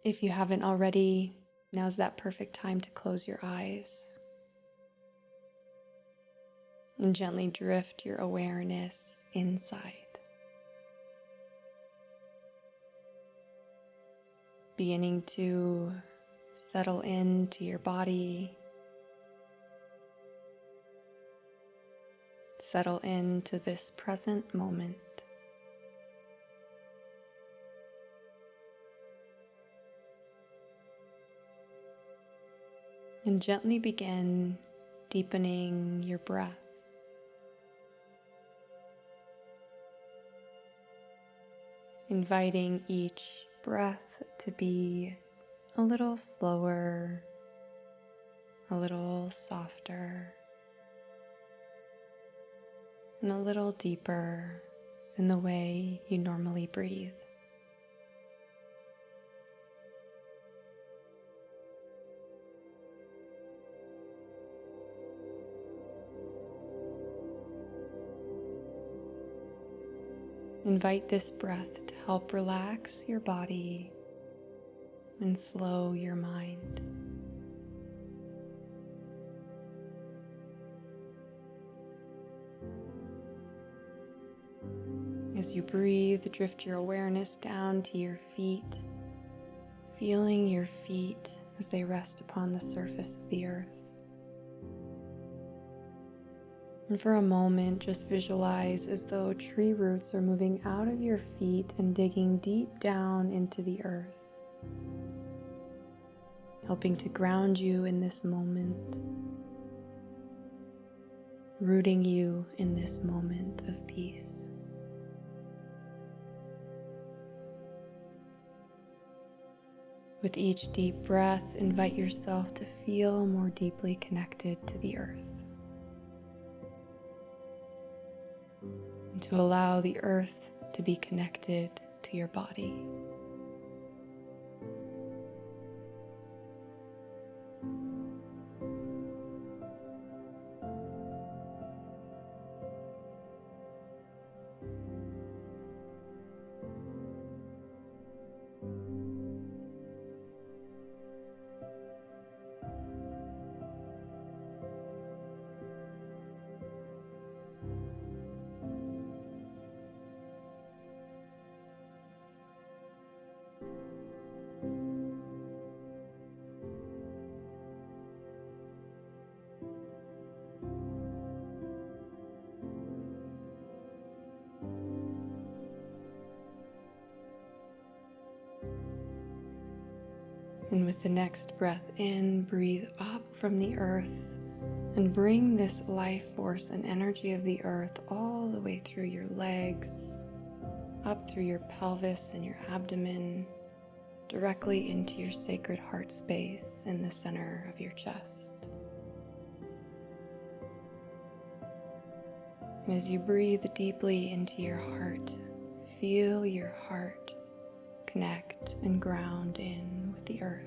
If you haven't already, now's that perfect time to close your eyes and gently drift your awareness inside, beginning to settle into your body, settle into this present moment. And gently begin deepening your breath. Inviting each breath to be a little slower, a little softer, and a little deeper than the way you normally breathe. Invite this breath to help relax your body and slow your mind. As you breathe, drift your awareness down to your feet, feeling your feet as they rest upon the surface of the earth. And for a moment, just visualize as though tree roots are moving out of your feet and digging deep down into the earth, helping to ground you in this moment, rooting you in this moment of peace. With each deep breath, invite yourself to feel more deeply connected to the earth, and to allow the earth to be connected to your body. And with the next breath in, breathe up from the earth and bring this life force and energy of the earth all the way through your legs, up through your pelvis and your abdomen, directly into your sacred heart space in the center of your chest. And as you breathe deeply into your heart, feel your heart connect and ground in with the earth.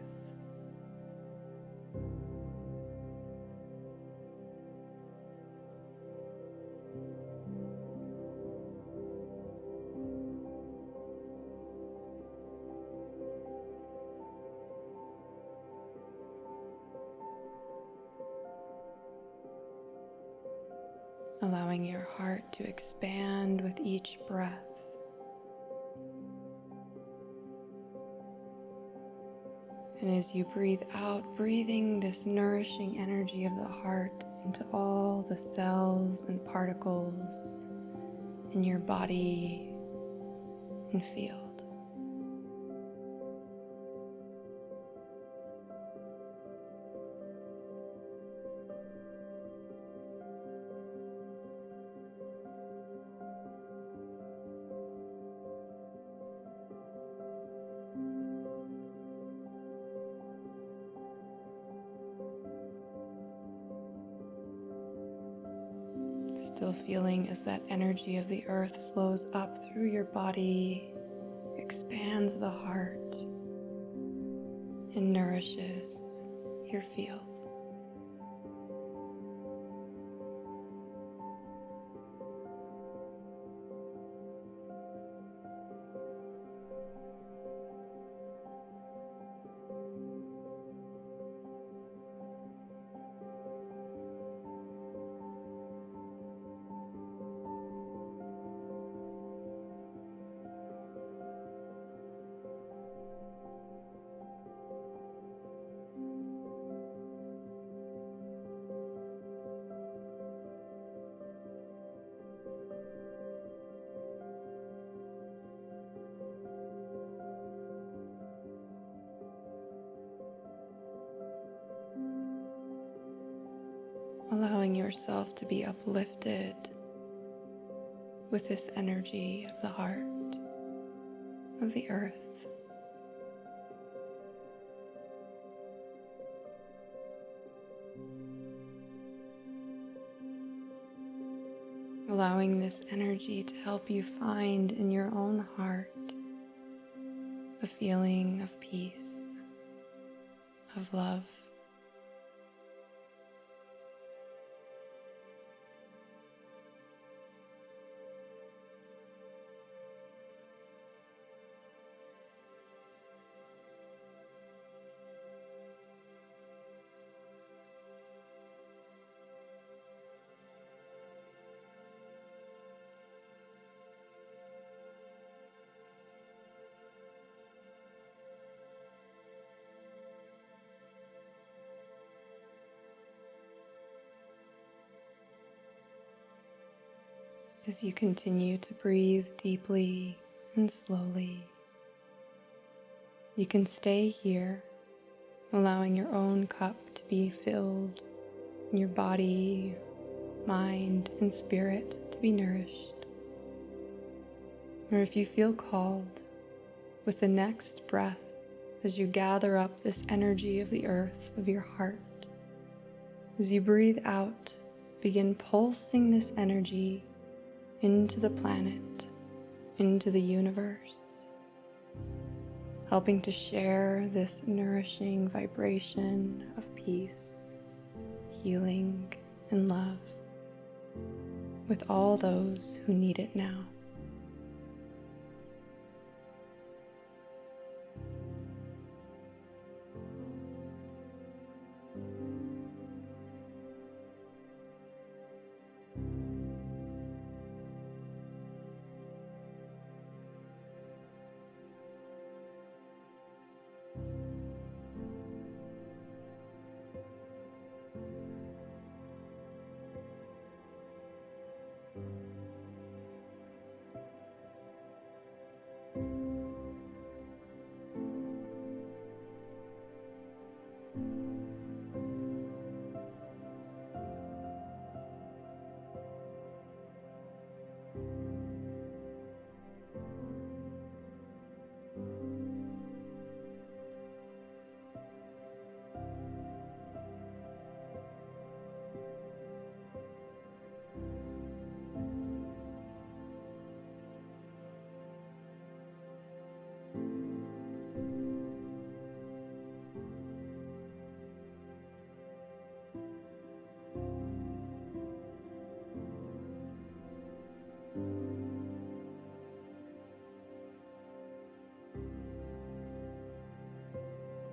Allowing your heart to expand with each breath. And as you breathe out, breathing this nourishing energy of the heart into all the cells and particles in your body and field. Still feeling as that energy of the earth flows up through your body, expands the heart, and nourishes your field. allowing yourself to be uplifted with this energy of the heart, of the earth. Allowing this energy to help you find in your own heart a feeling of peace, of love. As you continue to breathe deeply and slowly, you can stay here, allowing your own cup to be filled, and your body, mind, and spirit to be nourished. Or if you feel called, with the next breath, as you gather up this energy of the earth, of your heart, as you breathe out, begin pulsing this energy into the planet, into the universe, helping to share this nourishing vibration of peace, healing, and love with all those who need it now.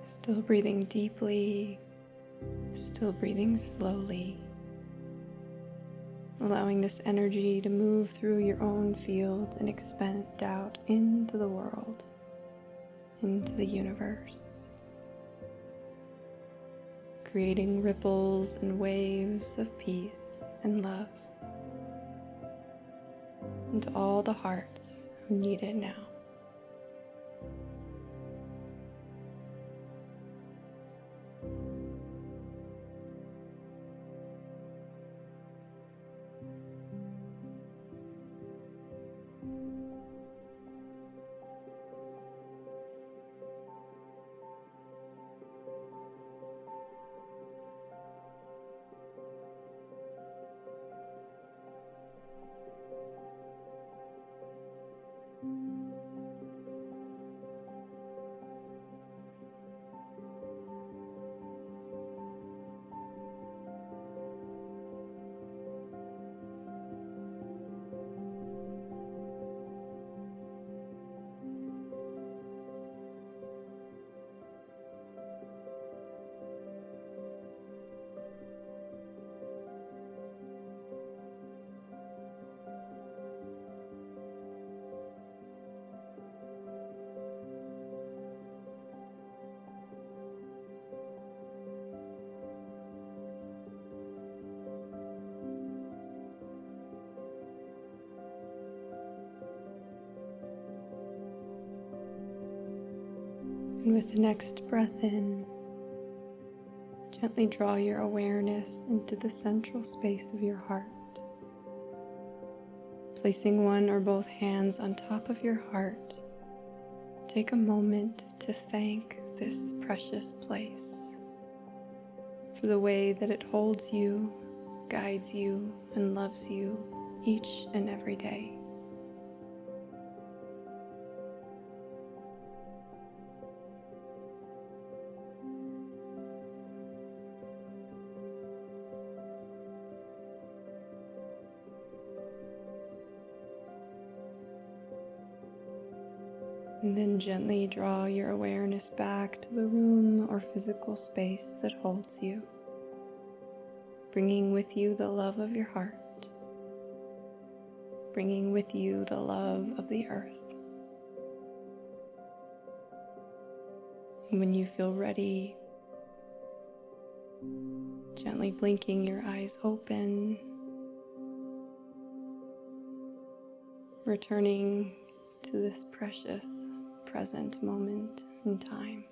Still breathing deeply, still breathing slowly, allowing this energy to move through your own fields and expand out into the world, into the universe, creating ripples and waves of peace and love into all the hearts who need it now. And with the next breath in, Gently draw your awareness into the central space of your heart. Placing one or both hands on top of your heart, take a moment to thank this precious place for the way that it holds you, guides you, and loves you each and every day. And then gently draw your awareness back to the room or physical space that holds you, bringing with you the love of your heart, bringing with you the love of the earth. And when you feel ready, gently blinking your eyes open, returning to this precious present moment in time.